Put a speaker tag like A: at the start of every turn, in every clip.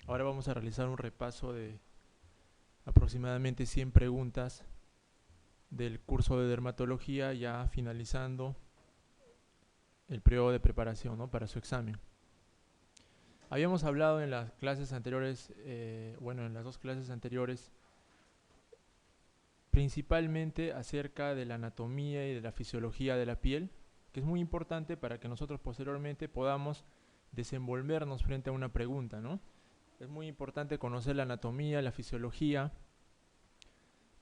A: Ahora vamos a realizar un repaso de aproximadamente 100 preguntas del curso de dermatología, ya finalizando el periodo de preparación, ¿no?, para su examen. Habíamos hablado en las clases anteriores, en las dos clases anteriores, principalmente acerca de la anatomía y de la fisiología de la piel, que es muy importante para que nosotros posteriormente podamos desenvolvernos frente a una pregunta, ¿no? Es muy importante conocer la anatomía, la fisiología,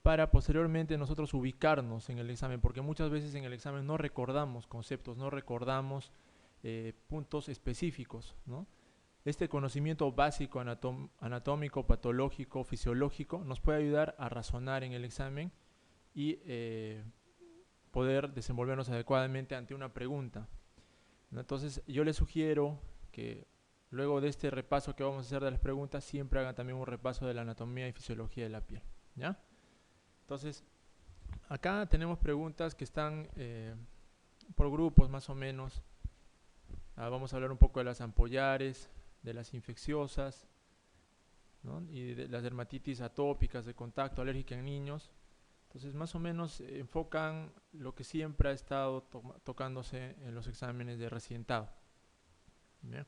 A: para posteriormente nosotros ubicarnos en el examen, porque muchas veces en el examen no recordamos conceptos, no recordamos puntos específicos, ¿no? Este conocimiento básico anatómico, patológico, fisiológico nos puede ayudar a razonar en el examen y poder desenvolvernos adecuadamente ante una pregunta, ¿no? Entonces yo les sugiero que luego de este repaso que vamos a hacer de las preguntas, siempre hagan también un repaso de la anatomía y fisiología de la piel, ¿ya? Entonces, acá tenemos preguntas que están por grupos más o menos. Vamos a hablar un poco de las ampollares, de las infecciosas, ¿no?, y de las dermatitis atópicas de contacto alérgica en niños. Entonces, más o menos enfocan lo que siempre ha estado tocándose en los exámenes de residentado. Bien.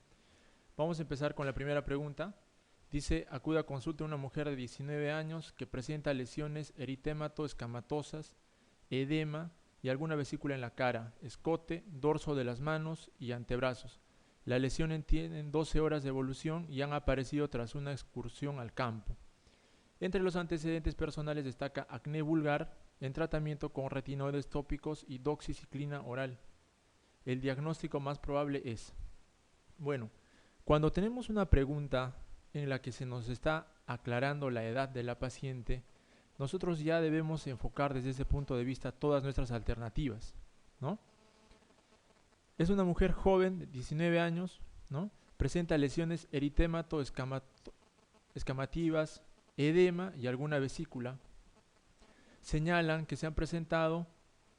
A: Vamos a empezar con la primera pregunta. Dice: acude a consulta una mujer de 19 años que presenta lesiones eritémato-escamatosas, edema y alguna vesícula en la cara, escote, dorso de las manos y antebrazos. La lesión tiene 12 horas de evolución y han aparecido tras una excursión al campo. Entre los antecedentes personales destaca acné vulgar en tratamiento con retinoides tópicos y doxiciclina oral. El diagnóstico más probable es... Bueno, cuando tenemos una pregunta en la que se nos está aclarando la edad de la paciente, nosotros ya debemos enfocar desde ese punto de vista todas nuestras alternativas, ¿no? Es una mujer joven de 19 años, ¿no? Presenta lesiones escamativas, edema y alguna vesícula. Señalan que se han presentado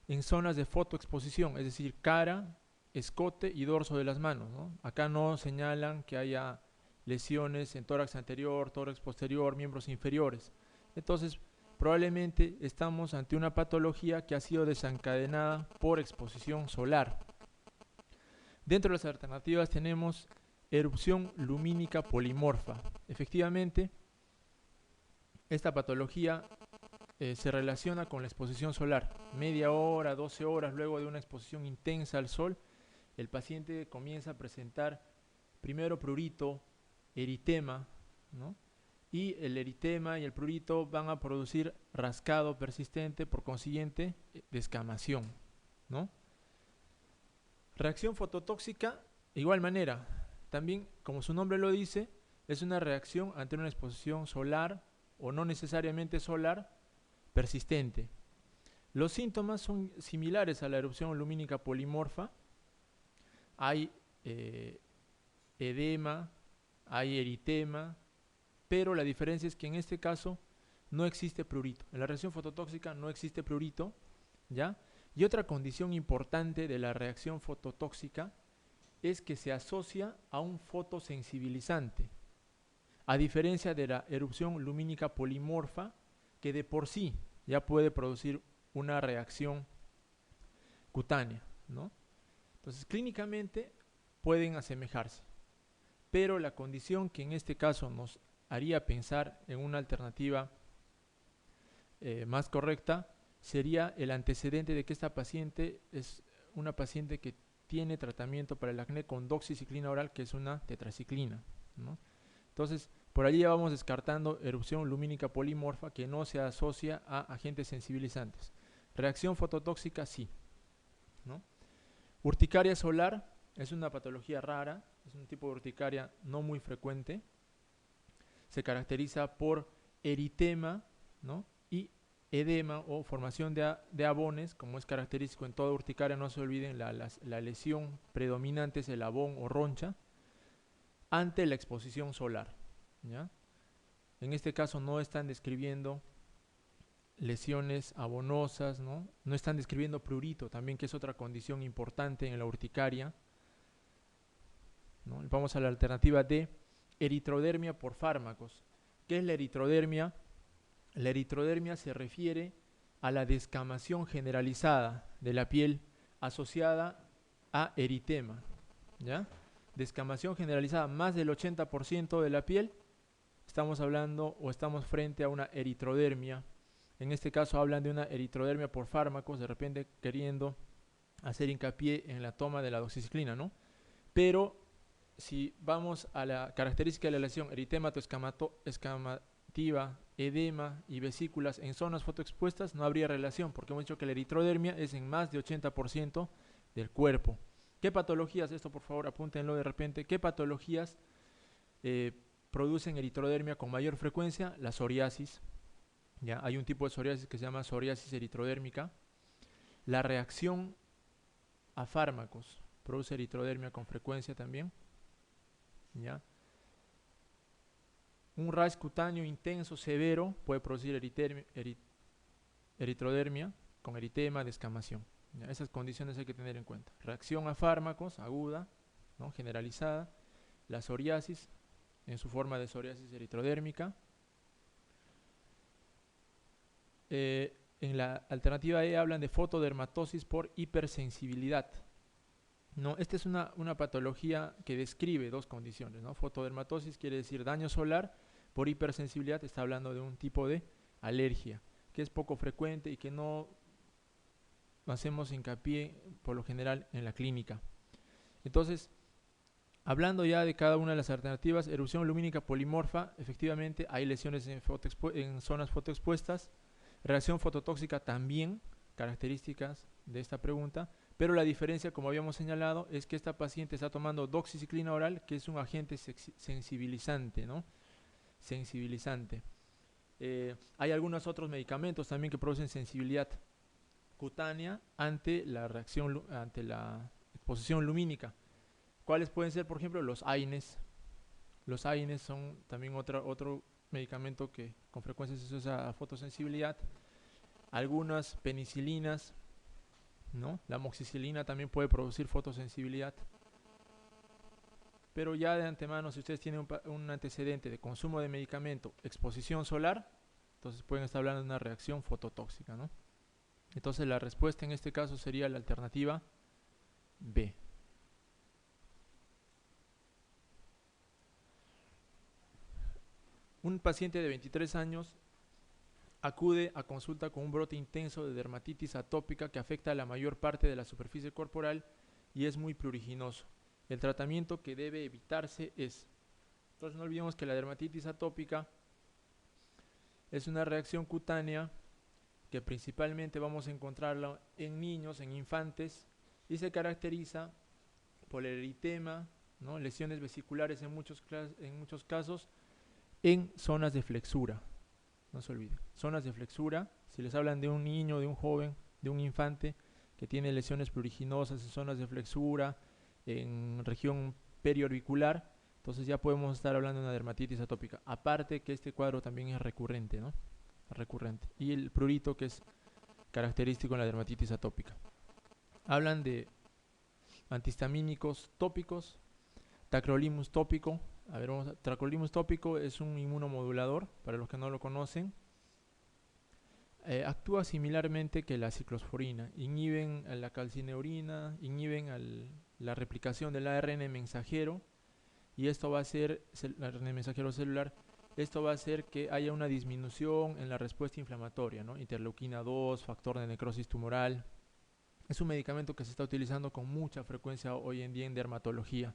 A: en zonas de fotoexposición, es decir, cara, escote y dorso de las manos, ¿no? Acá no señalan que haya lesiones en tórax anterior, tórax posterior, miembros inferiores. Entonces, probablemente estamos ante una patología que ha sido desencadenada por exposición solar. Dentro de las alternativas tenemos erupción lumínica polimorfa. Efectivamente, esta patología se relaciona con la exposición solar. Media hora, 12 horas luego de una exposición intensa al sol, el paciente comienza a presentar primero prurito, eritema, ¿no? Y el eritema y el prurito van a producir rascado persistente, por consiguiente, descamación, ¿no? Reacción fototóxica, de igual manera, también, como su nombre lo dice, es una reacción ante una exposición solar o no necesariamente solar persistente. Los síntomas son similares a la erupción lumínica polimorfa. Hay edema, hay eritema, pero la diferencia es que en este caso no existe prurito. En la reacción fototóxica no existe prurito, ¿ya? Y otra condición importante de la reacción fototóxica es que se asocia a un fotosensibilizante, a diferencia de la erupción lumínica polimorfa, que de por sí ya puede producir una reacción cutánea, ¿no? Entonces, clínicamente pueden asemejarse, pero la condición que en este caso nos haría pensar en una alternativa más correcta sería el antecedente de que esta paciente es una paciente que tiene tratamiento para el acné con doxiciclina oral, que es una tetraciclina, ¿no? Entonces, por allí ya vamos descartando erupción lumínica polimorfa, que no se asocia a agentes sensibilizantes. Reacción fototóxica, sí, ¿no? Urticaria solar es una patología rara, es un tipo de urticaria no muy frecuente. Se caracteriza por eritema, ¿no?, y edema o formación de abones, como es característico en toda urticaria. No se olviden, la lesión predominante es el abón o roncha ante la exposición solar, ¿ya? En este caso no están describiendo lesiones abonosas, ¿no? No están describiendo prurito también, que es otra condición importante en la urticaria, ¿no? Vamos a la alternativa D, eritrodermia por fármacos. ¿Qué es la eritrodermia? La eritrodermia se refiere a la descamación generalizada de la piel asociada a eritema, ¿ya? Descamación generalizada, más del 80% de la piel, estamos hablando o estamos frente a una eritrodermia. En este caso hablan de una eritrodermia por fármacos, de repente queriendo hacer hincapié en la toma de la doxiciclina, ¿no? Pero si vamos a la característica de la lesión, eritémato escamativa, edema y vesículas en zonas fotoexpuestas, no habría relación, porque hemos dicho que la eritrodermia es en más de 80% del cuerpo. ¿Qué patologías? Esto por favor apúntenlo de repente. ¿Qué patologías producen eritrodermia con mayor frecuencia? La psoriasis. ¿Ya? Hay un tipo de psoriasis que se llama psoriasis eritrodérmica. La reacción a fármacos produce eritrodermia con frecuencia también. ¿Ya? Un rash cutáneo intenso, severo, puede producir eritrodermia con eritema, descamación. ¿Ya? Esas condiciones hay que tener en cuenta. Reacción a fármacos, aguda, ¿no? Generalizada. La psoriasis, en su forma de psoriasis eritrodérmica. En la alternativa E hablan de fotodermatosis por hipersensibilidad. No, esta es una patología que describe dos condiciones, ¿no? Fotodermatosis quiere decir daño solar, por hipersensibilidad está hablando de un tipo de alergia, que es poco frecuente y que no hacemos hincapié por lo general en la clínica. Entonces, hablando ya de cada una de las alternativas, erupción lumínica polimorfa, efectivamente hay lesiones en zonas fotoexpuestas, reacción fototóxica también, características de esta pregunta, pero la diferencia, como habíamos señalado, es que esta paciente está tomando doxiciclina oral, que es un agente sensibilizante, ¿no? Sensibilizante. Hay algunos otros medicamentos también que producen sensibilidad cutánea ante la reacción, ante la exposición lumínica. ¿Cuáles pueden ser? Por ejemplo, los AINES. Los AINES son también otro medicamento que con frecuencia se asocia a fotosensibilidad. Algunas penicilinas, ¿no? La amoxicilina también puede producir fotosensibilidad. Pero ya de antemano, si ustedes tienen un antecedente de consumo de medicamento, exposición solar, entonces pueden estar hablando de una reacción fototóxica, ¿no? Entonces la respuesta en este caso sería la alternativa B. Un paciente de 23 años acude a consulta con un brote intenso de dermatitis atópica que afecta a la mayor parte de la superficie corporal y es muy pruriginoso. El tratamiento que debe evitarse es... Entonces no olvidemos que la dermatitis atópica es una reacción cutánea que principalmente vamos a encontrarla en niños, en infantes, y se caracteriza por el eritema, ¿no? Lesiones vesiculares en muchos casos, en zonas de flexura. No se olviden, zonas de flexura, si les hablan de un niño, de un joven, de un infante que tiene lesiones pruriginosas en zonas de flexura, en región periorbicular, entonces ya podemos estar hablando de una dermatitis atópica. Aparte que este cuadro también es recurrente, ¿no? Recurrente. Y el prurito, que es característico en la dermatitis atópica. Hablan de antihistamínicos tópicos, tacrolimus tópico. A ver, tacrolimus tópico es un inmunomodulador, para los que no lo conocen. Actúa similarmente que la ciclosporina. Inhiben a la calcineurina, inhiben la replicación del ARN mensajero, y esto va a hacer, el ARN mensajero celular, esto va a hacer que haya una disminución en la respuesta inflamatoria, ¿no? Interleuquina 2, factor de necrosis tumoral. Es un medicamento que se está utilizando con mucha frecuencia hoy en día en dermatología,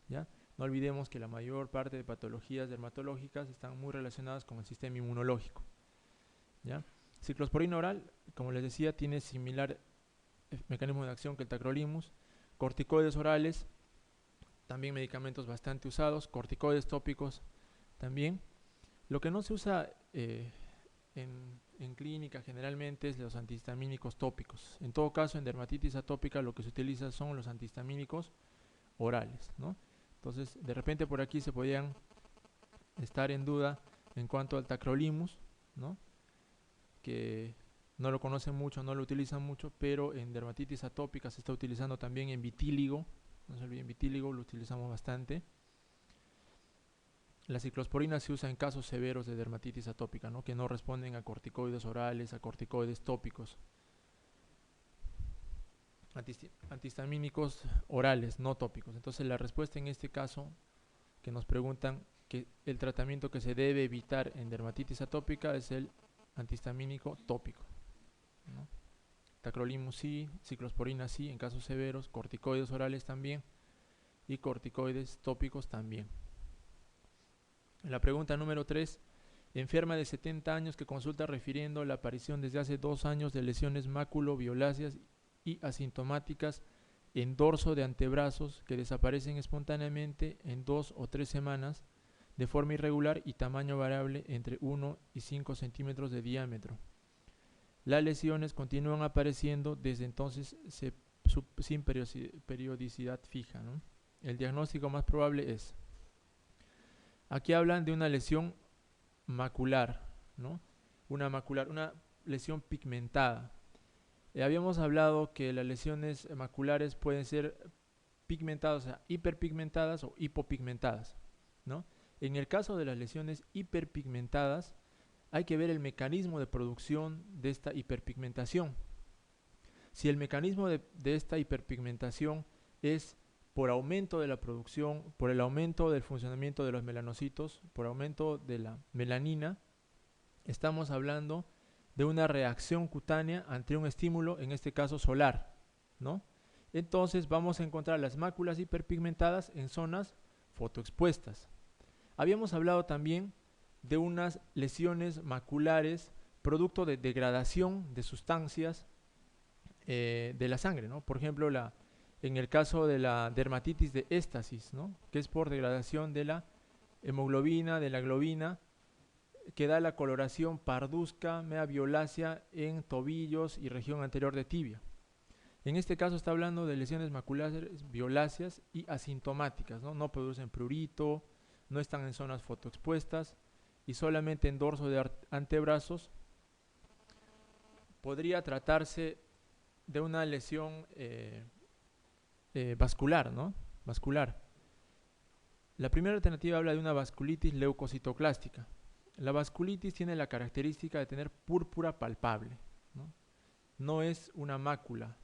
A: ¿ya? No olvidemos que la mayor parte de patologías dermatológicas están muy relacionadas con el sistema inmunológico, ¿ya? Ciclosporina oral, como les decía, tiene similar mecanismo de acción que el tacrolimus. Corticoides orales, también medicamentos bastante usados. Corticoides tópicos también. Lo que no se usa en clínica generalmente es los antihistamínicos tópicos. En todo caso, en dermatitis atópica lo que se utiliza son los antihistamínicos orales, ¿no? Entonces, de repente por aquí se podían estar en duda en cuanto al tacrolimus, ¿no? Que no lo conocen mucho, no lo utilizan mucho, pero en dermatitis atópica se está utilizando también en vitíligo. No se olviden, vitíligo lo utilizamos bastante. La ciclosporina se usa en casos severos de dermatitis atópica, ¿no? Que no responden a corticoides orales, a corticoides tópicos. Antihistamínicos orales, no tópicos. Entonces la respuesta en este caso, que nos preguntan que el tratamiento que se debe evitar en dermatitis atópica es el antihistamínico tópico, ¿no? Tacrolimus sí, ciclosporina sí, en casos severos, corticoides orales también y corticoides tópicos también. La pregunta número 3. Enferma de 70 años que consulta refiriendo la aparición desde hace 2 años de lesiones maculovioláceas y asintomáticas en dorso de antebrazos que desaparecen espontáneamente en 2 o 3 semanas de forma irregular y tamaño variable entre 1 y 5 centímetros de diámetro. Las lesiones continúan apareciendo desde entonces sin periodicidad fija, ¿no? El diagnóstico más probable es... Aquí hablan de una lesión macular, ¿no? Una lesión pigmentada. Habíamos hablado que las lesiones maculares pueden ser pigmentadas, o sea, hiperpigmentadas o hipopigmentadas, ¿no? En el caso de las lesiones hiperpigmentadas, hay que ver el mecanismo de producción de esta hiperpigmentación. Si el mecanismo de esta hiperpigmentación es por aumento de la producción, por el aumento del funcionamiento de los melanocitos, por aumento de la melanina, estamos hablando de una reacción cutánea ante un estímulo, en este caso solar, ¿no? Entonces vamos a encontrar las máculas hiperpigmentadas en zonas fotoexpuestas. Habíamos hablado también de unas lesiones maculares producto de degradación de sustancias de la sangre, ¿no? Por ejemplo, en el caso de la dermatitis de éstasis, ¿no? Que es por degradación de la hemoglobina, de la globina, que da la coloración parduzca, media violácea en tobillos y región anterior de tibia. En este caso está hablando de lesiones maculares violáceas y asintomáticas, ¿no? No producen prurito, no están en zonas fotoexpuestas y solamente en dorso de antebrazos. Podría tratarse de una lesión vascular, ¿no? Vascular. La primera alternativa habla de una vasculitis leucocitoclástica. La vasculitis tiene la característica de tener púrpura palpable, ¿no? No es una mácula.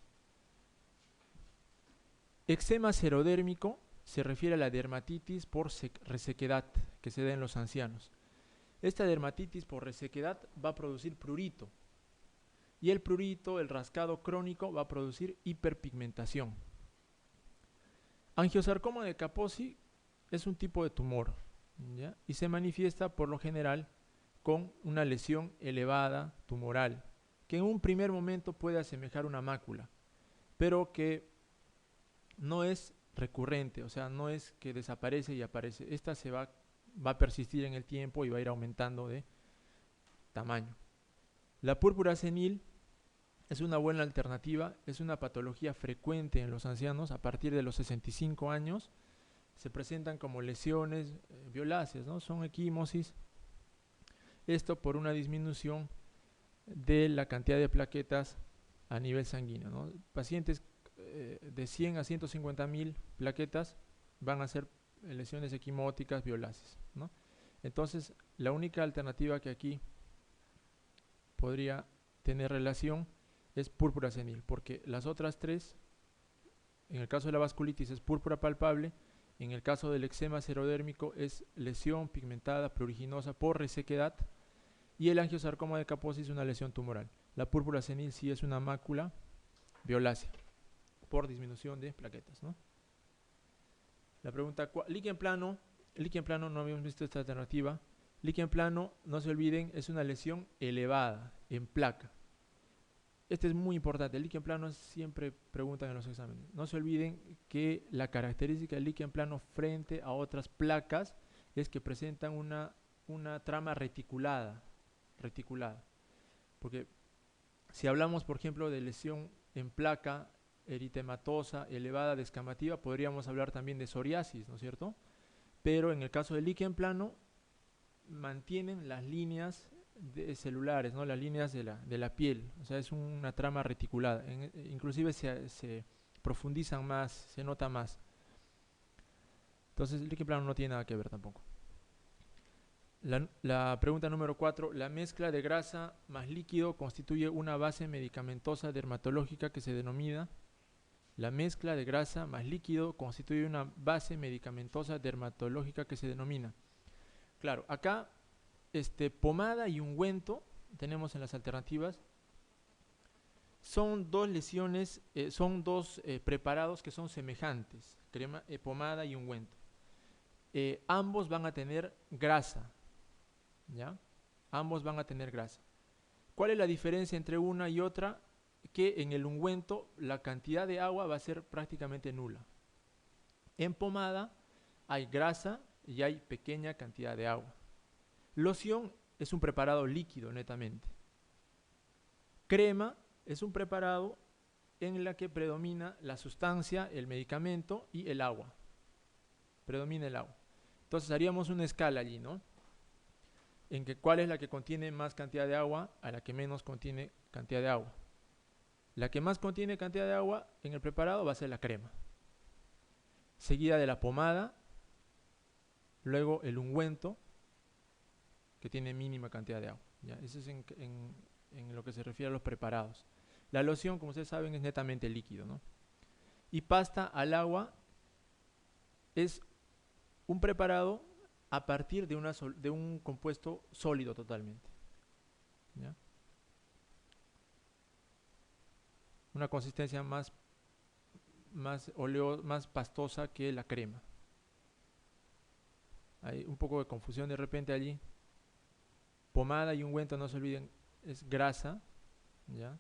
A: Eczema serodérmico se refiere a la dermatitis por resequedad que se da en los ancianos. Esta dermatitis por resequedad va a producir prurito. Y el prurito, el rascado crónico, va a producir hiperpigmentación. Angiosarcoma de Kaposi es un tipo de tumor, ¿ya? Y se manifiesta por lo general con una lesión elevada tumoral, que en un primer momento puede asemejar una mácula, pero que no es recurrente, o sea, no es que desaparece y aparece. Esta va a persistir en el tiempo y va a ir aumentando de tamaño. La púrpura senil es una buena alternativa, es una patología frecuente en los ancianos a partir de los 65 años. Se presentan como lesiones violáceas, ¿no? Son equimosis. Esto por una disminución de la cantidad de plaquetas a nivel sanguíneo, ¿no? Pacientes de 100 a 150.000 plaquetas van a ser lesiones equimóticas violáceas, ¿no? Entonces, la única alternativa que aquí podría tener relación es púrpura senil, porque las otras tres, en el caso de la vasculitis es púrpura palpable, en el caso del eczema serodérmico es lesión pigmentada pruriginosa por resequedad, y el angiosarcoma de Kaposi es una lesión tumoral. La púrpura senil sí es una mácula violácea por disminución de plaquetas, ¿no? La pregunta, líquen plano, no habíamos visto esta alternativa. Líquen plano, no se olviden, es una lesión elevada en placa. Este es muy importante, el líquen plano siempre preguntan en los exámenes. No se olviden que la característica del líquen plano frente a otras placas es que presentan una trama reticulada. Porque si hablamos, por ejemplo, de lesión en placa eritematosa, elevada, descamativa, podríamos hablar también de psoriasis, ¿no es cierto? Pero en el caso del líquen plano, mantienen las líneas celulares, ¿no? Las líneas de la piel, o sea, es una trama reticulada. Inclusive se profundizan más, se nota más. Entonces el líquen plano no tiene nada que ver tampoco. La pregunta número 4. La mezcla de grasa más líquido constituye una base medicamentosa dermatológica que se denomina. La mezcla de grasa más líquido constituye una base medicamentosa dermatológica que se denomina. Claro, acá pomada y ungüento tenemos en las alternativas. Son dos lesiones, son dos preparados que son semejantes, pomada y ungüento. Ambos van a tener grasa, ¿ya? Ambos van a tener grasa. ¿Cuál es la diferencia entre una y otra? Que en el ungüento la cantidad de agua va a ser prácticamente nula. En pomada hay grasa y hay pequeña cantidad de agua. Loción es un preparado líquido netamente. Crema es un preparado en la que predomina la sustancia, el medicamento y el agua. Predomina el agua. Entonces haríamos una escala allí, ¿no? En que cuál es la que contiene más cantidad de agua a la que menos contiene cantidad de agua. La que más contiene cantidad de agua en el preparado va a ser la crema. Seguida de la pomada, luego el ungüento, que tiene mínima cantidad de agua. ¿Ya? Eso es en lo que se refiere a los preparados. La loción, como ustedes saben, es netamente líquido, ¿no? Y pasta al agua es un preparado a partir de un compuesto sólido totalmente. ¿Ya? Una consistencia más pastosa que la crema. Hay un poco de confusión de repente allí. Pomada y ungüento, no se olviden, es grasa, ¿ya?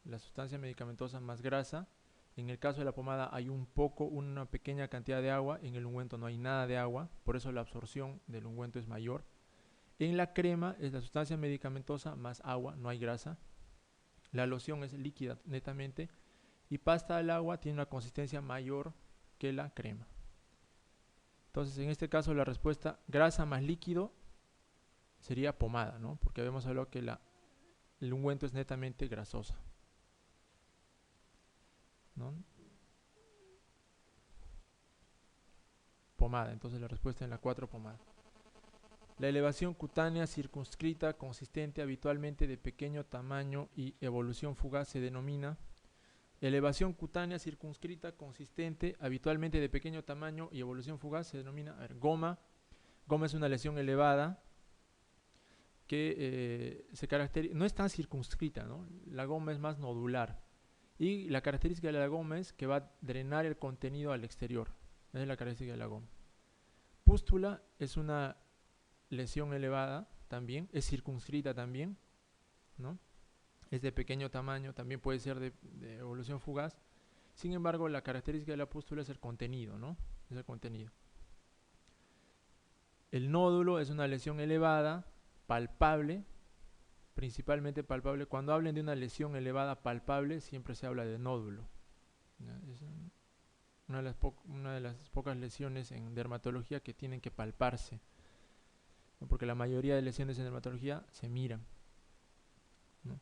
A: La sustancia medicamentosa más grasa. En el caso de la pomada hay una pequeña cantidad de agua, en el ungüento no hay nada de agua, por eso la absorción del ungüento es mayor. En la crema es la sustancia medicamentosa más agua, no hay grasa. La loción es líquida netamente y pasta al agua tiene una consistencia mayor que la crema. Entonces en este caso la respuesta grasa más líquido sería pomada, ¿no? Porque habíamos hablado que el ungüento es netamente grasosa, ¿no? Pomada, entonces la respuesta en la 4, pomada. La elevación cutánea circunscrita, consistente, habitualmente de pequeño tamaño y evolución fugaz se denomina. Elevación cutánea circunscrita, consistente, habitualmente de pequeño tamaño y evolución fugaz se denomina, goma. Goma es una lesión elevada que se caracteriza, no es tan circunscrita, ¿no? La goma es más nodular. Y la característica de la goma es que va a drenar el contenido al exterior. Esa es la característica de la goma. Pústula es una lesión elevada también, es circunscrita también, ¿no? Es de pequeño tamaño, también puede ser de evolución fugaz. Sin embargo, la característica de la pústula es el contenido, ¿no? Es el contenido. El nódulo es una lesión elevada, palpable, principalmente palpable. Cuando hablen de una lesión elevada palpable, siempre se habla de nódulo. ¿Ya? Es una de las pocas lesiones en dermatología que tienen que palparse, ¿no? Porque la mayoría de lesiones en dermatología se miran, ¿no?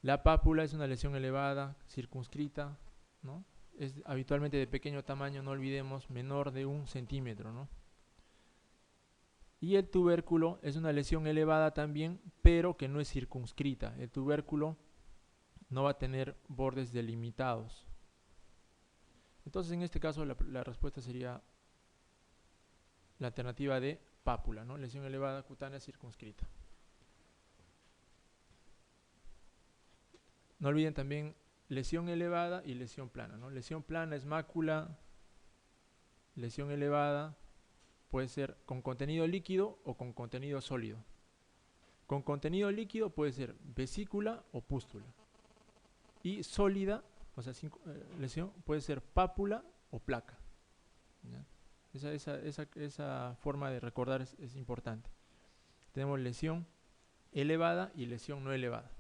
A: La pápula es una lesión elevada, circunscrita, ¿no? Es habitualmente de pequeño tamaño, no olvidemos, menor de 1 centímetro, ¿no? Y el tubérculo es una lesión elevada también, pero que no es circunscrita. El tubérculo no va a tener bordes delimitados. Entonces, en este caso, la respuesta sería la alternativa de pápula, ¿no? Lesión elevada cutánea circunscrita. No olviden también lesión elevada y lesión plana, ¿no? Lesión plana es mácula, lesión elevada puede ser con contenido líquido o con contenido sólido. Con contenido líquido puede ser vesícula o pústula. Y sólida, o sea, lesión, puede ser pápula o placa. ¿Ya? Esa forma de recordar es importante. Tenemos lesión elevada y lesión no elevada.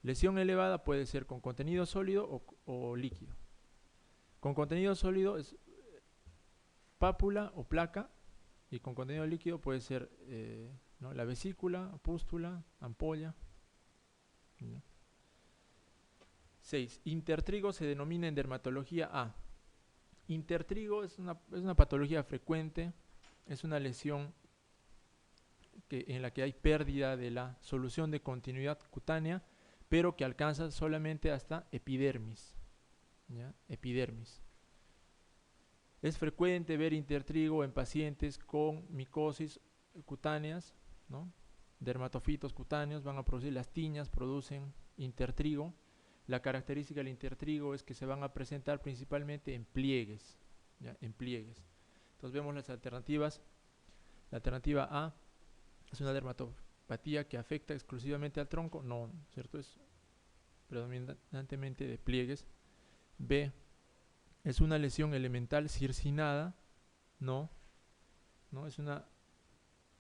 A: Lesión elevada puede ser con contenido sólido o líquido. Con contenido sólido es pápula o placa, y con contenido líquido puede ser ¿no? la vesícula, pústula, ampolla. ¿No? 6. Intertrigo se denomina en dermatología A. Intertrigo es una patología frecuente, es una lesión en la que hay pérdida de la solución de continuidad cutánea, pero que alcanza solamente hasta epidermis, ¿ya? Epidermis. Es frecuente ver intertrigo en pacientes con micosis cutáneas, ¿no? Dermatofitos cutáneos van a producir las tiñas, producen intertrigo. La característica del intertrigo es que se van a presentar principalmente en pliegues, ¿ya? En pliegues. Entonces vemos las alternativas. La alternativa A es una dermatopatía que afecta exclusivamente al tronco, no, ¿cierto? Es predominantemente de pliegues. B es una lesión elemental circinada, no, es una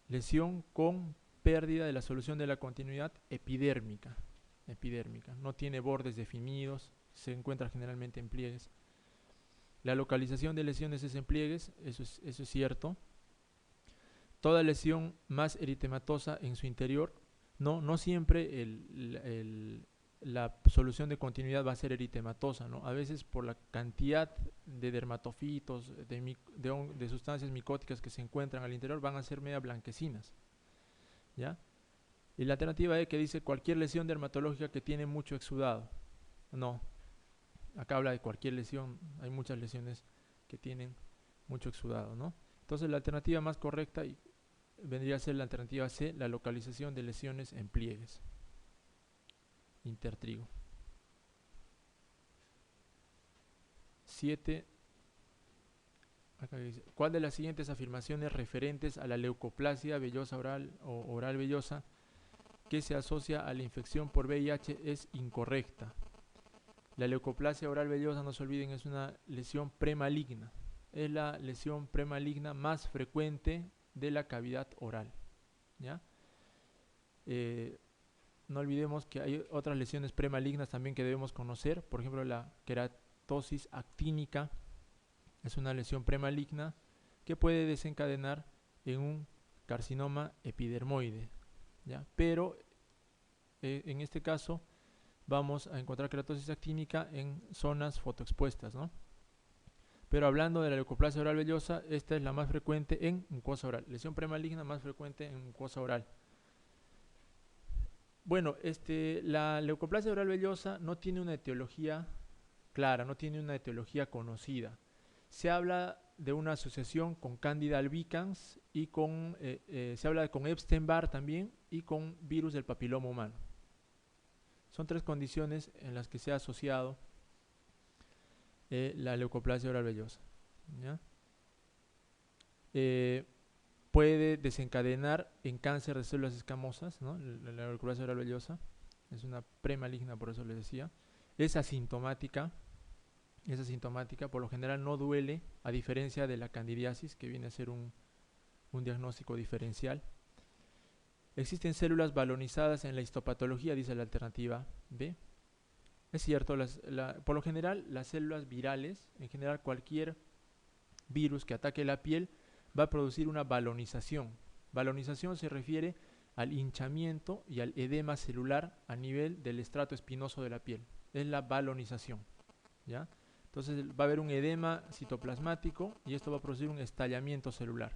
A: lesión con pérdida de la solución de la continuidad epidérmica, no tiene bordes definidos, se encuentra generalmente en pliegues. La localización de lesiones es en pliegues, eso es cierto. Toda lesión más eritematosa en su interior, no siempre la solución de continuidad va a ser eritematosa, ¿no? A veces por la cantidad de dermatofitos, de sustancias micóticas que se encuentran al interior, van a ser media blanquecinas, ¿ya? Y la alternativa E, que dice cualquier lesión dermatológica que tiene mucho exudado. No, acá habla de cualquier lesión, hay muchas lesiones que tienen mucho exudado, ¿no? Entonces la alternativa más correcta vendría a ser la alternativa C, la localización de lesiones en pliegues. Intertrigo. 7. Acá dice, ¿cuál de las siguientes afirmaciones referentes a la leucoplasia vellosa oral o oral vellosa que se asocia a la infección por VIH es incorrecta? La leucoplasia oral vellosa, no se olviden, es una lesión premaligna. Es la lesión premaligna más frecuente de la cavidad oral, ¿ya? No olvidemos que hay otras lesiones premalignas también que debemos conocer. Por ejemplo, la queratosis actínica es una lesión premaligna que puede desencadenar en un carcinoma epidermoide, ¿ya? Pero en este caso vamos a encontrar queratosis actínica en zonas fotoexpuestas, ¿no? Pero hablando de la leucoplasia oral vellosa, esta es la más frecuente en mucosa oral. Lesión premaligna más frecuente en mucosa oral. Bueno, la leucoplasia oral vellosa no tiene una etiología clara, no tiene una etiología conocida. Se habla de una asociación con Candida albicans y se habla con Epstein-Barr también y con virus del papiloma humano. Son tres condiciones en las que se ha asociado la leucoplasia oral vellosa, ¿ya? Puede desencadenar en cáncer de células escamosas, ¿no? La leucoplasia oral vellosa es una premaligna, por eso les decía. Es asintomática, por lo general no duele, a diferencia de la candidiasis, que viene a ser un diagnóstico diferencial. Existen células balonizadas en la histopatología, dice la alternativa B. Es cierto, por lo general las células virales, en general cualquier virus que ataque la piel, va a producir una balonización. Balonización se refiere al hinchamiento y al edema celular a nivel del estrato espinoso de la piel. Es la balonización, ¿ya? Entonces va a haber un edema citoplasmático y esto va a producir un estallamiento celular,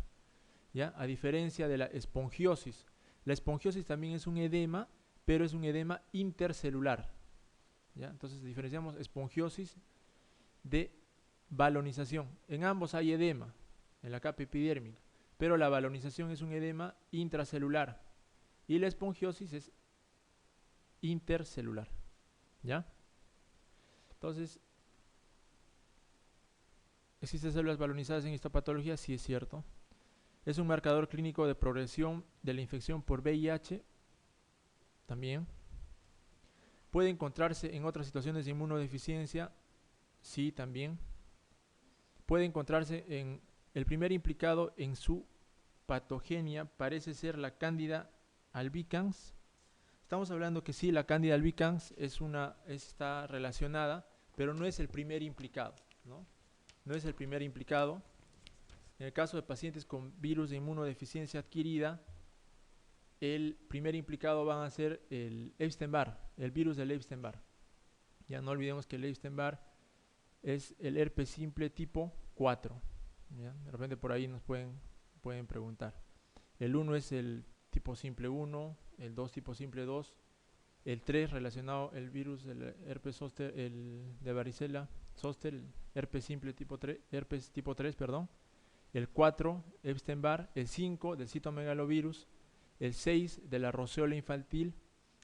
A: ¿ya? A diferencia de la espongiosis. La espongiosis también es un edema, pero es un edema intercelular, ¿ya? Entonces diferenciamos espongiosis de balonización. En ambos hay edema, en la capa epidérmica, pero la balonización es un edema intracelular y la espongiosis es intercelular, ¿ya? Entonces, ¿existen células balonizadas en histopatología? Sí, es cierto. Es un marcador clínico de progresión de la infección por VIH, también. Puede encontrarse en otras situaciones de inmunodeficiencia, sí, también. Puede encontrarse en el primer implicado en su patogenia, parece ser la Candida albicans. Estamos hablando que sí, la Candida albicans está relacionada, pero no es el primer implicado, ¿no? No es el primer implicado. En el caso de pacientes con virus de inmunodeficiencia adquirida, el primer implicado van a ser el Epstein-Barr, el virus del Epstein-Barr. Ya no olvidemos que el Epstein-Barr es el herpes simple tipo 4. ¿Ya? De repente por ahí nos pueden preguntar. El 1 es el tipo simple 1, el 2 tipo simple 2, el 3 relacionado el virus del herpes zóster, el de varicela zóster, el herpes simple tipo 3, herpes tipo 3, perdón, el 4 Epstein-Barr, el 5 del citomegalovirus, el 6 de la roceola infantil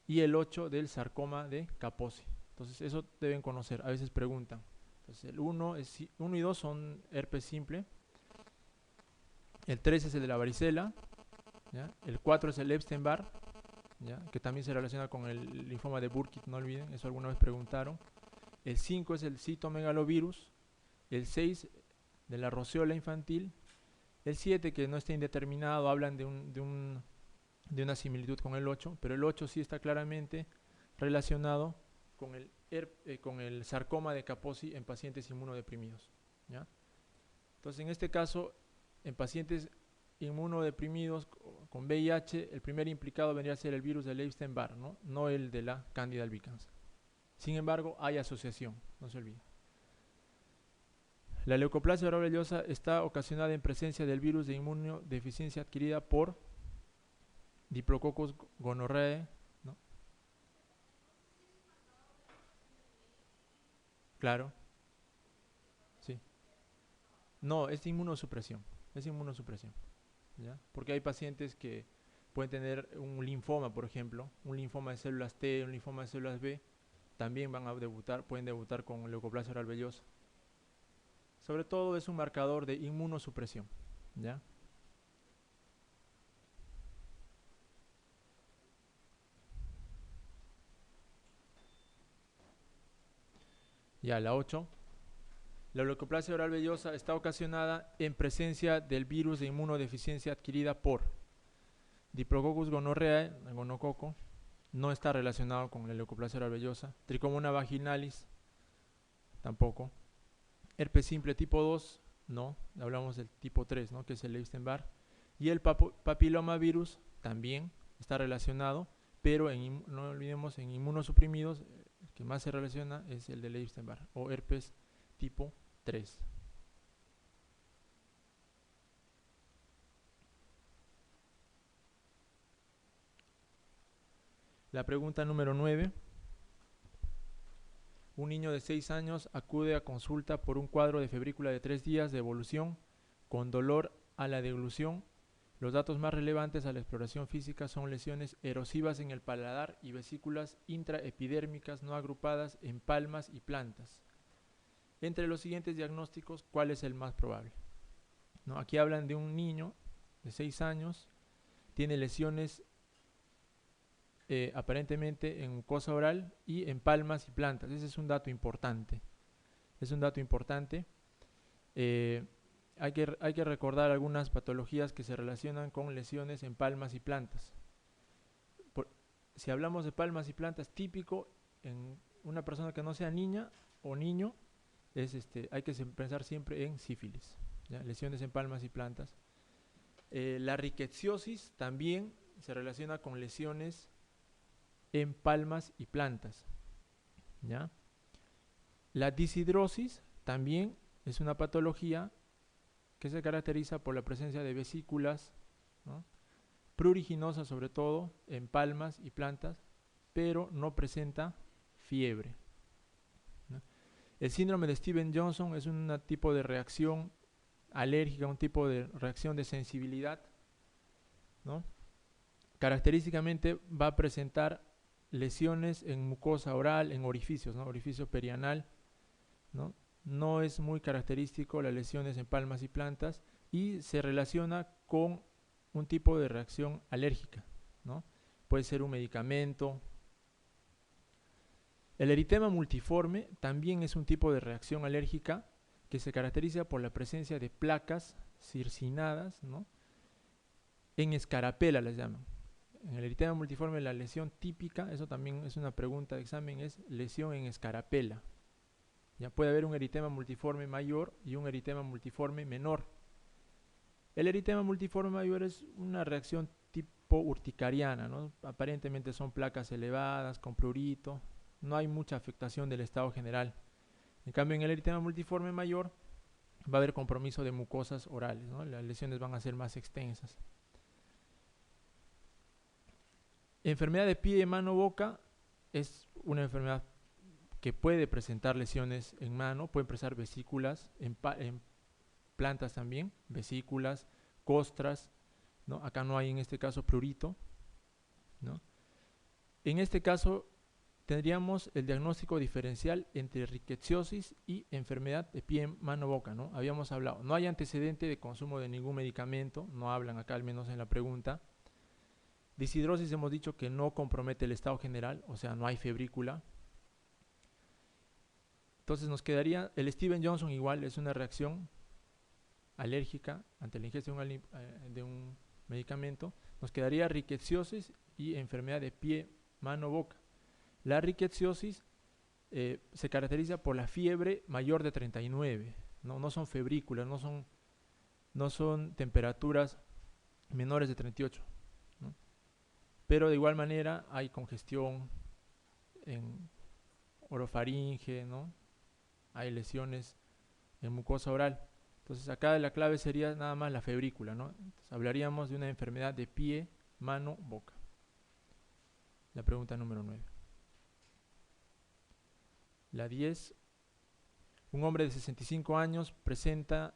A: y el 8 del sarcoma de Kaposi. Entonces eso deben conocer, a veces preguntan. Entonces el 1 y 2 son herpes simple, el 3 es el de la varicela, ¿ya? El 4 es el Epstein-Barr, ¿ya? Que también se relaciona con el linfoma de Burkitt, no olviden, eso alguna vez preguntaron. El 5 es el citomegalovirus, el 6 de la roceola infantil, el 7 que no está indeterminado, hablan de una similitud con el 8, pero el 8 sí está claramente relacionado con el sarcoma de Kaposi en pacientes inmunodeprimidos, ¿ya? Entonces en este caso, en pacientes inmunodeprimidos con VIH, el primer implicado vendría a ser el virus del Epstein-Barr, no el de la Candida albicans. Sin embargo, hay asociación, no se olvide. La leucoplasia oral vellosa está ocasionada en presencia del virus de inmunodeficiencia adquirida por Diplococcus gonorrhoeae, ¿no? Claro, sí. No, es inmunosupresión, ¿ya? Porque hay pacientes que pueden tener un linfoma, por ejemplo, un linfoma de células T, un linfoma de células B, también pueden debutar con leucoplasia oral vellosa. Sobre todo es un marcador de inmunosupresión, ¿ya? Ya, la 8. La leucoplasia oral vellosa está ocasionada en presencia del virus de inmunodeficiencia adquirida por Diplococcus gonorrhoeae, el gonococo, no está relacionado con la leucoplasia oral vellosa. Trichomona vaginalis, tampoco. Herpes simple tipo 2, no. Hablamos del tipo 3, ¿no? Que es el Epstein-Barr. Y el papilomavirus también está relacionado, pero no olvidemos, en inmunosuprimidos, el que más se relaciona es el del Epstein-Barr o herpes tipo 3. La pregunta número 9. Un niño de 6 años acude a consulta por un cuadro de febrícula de 3 días de evolución con dolor a la deglución. Los datos más relevantes a la exploración física son lesiones erosivas en el paladar y vesículas intraepidérmicas no agrupadas en palmas y plantas. Entre los siguientes diagnósticos, ¿cuál es el más probable? ¿No? Aquí hablan de un niño de 6 años, tiene lesiones aparentemente en mucosa oral y en palmas y plantas. Ese es un dato importante. Hay que recordar algunas patologías que se relacionan con lesiones en palmas y plantas. Si hablamos de palmas y plantas, típico en una persona que no sea niña o niño, hay que pensar siempre en sífilis, ¿ya? Lesiones en palmas y plantas. La rickettsiosis también se relaciona con lesiones en palmas y plantas, ¿ya? La disidrosis también es una patología que se caracteriza por la presencia de vesículas, ¿no? Pruriginosas sobre todo en palmas y plantas, pero no presenta fiebre, ¿no? El síndrome de Stevens-Johnson es un tipo de reacción alérgica, un tipo de reacción de sensibilidad, ¿no? Característicamente va a presentar lesiones en mucosa oral, en orificios, ¿no? Orificio perianal, ¿no? No es muy característico las lesiones en palmas y plantas y se relaciona con un tipo de reacción alérgica, ¿no? Puede ser un medicamento. El eritema multiforme también es un tipo de reacción alérgica que se caracteriza por la presencia de placas circinadas, ¿no? En escarapela les llaman. En el eritema multiforme la lesión típica, eso también es una pregunta de examen, es lesión en escarapela. Ya puede haber un eritema multiforme mayor y un eritema multiforme menor. El eritema multiforme mayor es una reacción tipo urticariana, ¿no? Aparentemente son placas elevadas, con prurito, no hay mucha afectación del estado general. En cambio, en el eritema multiforme mayor va a haber compromiso de mucosas orales, ¿no? Las lesiones van a ser más extensas. Enfermedad de pie, mano, boca es una enfermedad que puede presentar lesiones en mano, pueden presentar vesículas, en plantas también, vesículas, costras, ¿no? Acá no hay en este caso prurito, ¿no? En este caso tendríamos el diagnóstico diferencial entre rickettsiosis y enfermedad de pie, mano, boca, ¿no? Habíamos hablado, no hay antecedente de consumo de ningún medicamento, no hablan acá al menos en la pregunta. Deshidrosis hemos dicho que no compromete el estado general, o sea, no hay febrícula. Entonces nos quedaría el Steven Johnson igual, es una reacción alérgica ante la ingesta de un medicamento. Nos quedaría rickettsiosis y enfermedad de pie, mano, boca. La rickettsiosis se caracteriza por la fiebre mayor de 39, no son febrículas, no son temperaturas menores de 38, ¿no? Pero de igual manera hay congestión en orofaringe, ¿no? Hay lesiones en mucosa oral. Entonces acá la clave sería nada más la febrícula, ¿no? Entonces, hablaríamos de una enfermedad de pie, mano, boca. La pregunta número 9. La 10. Un hombre de 65 años presenta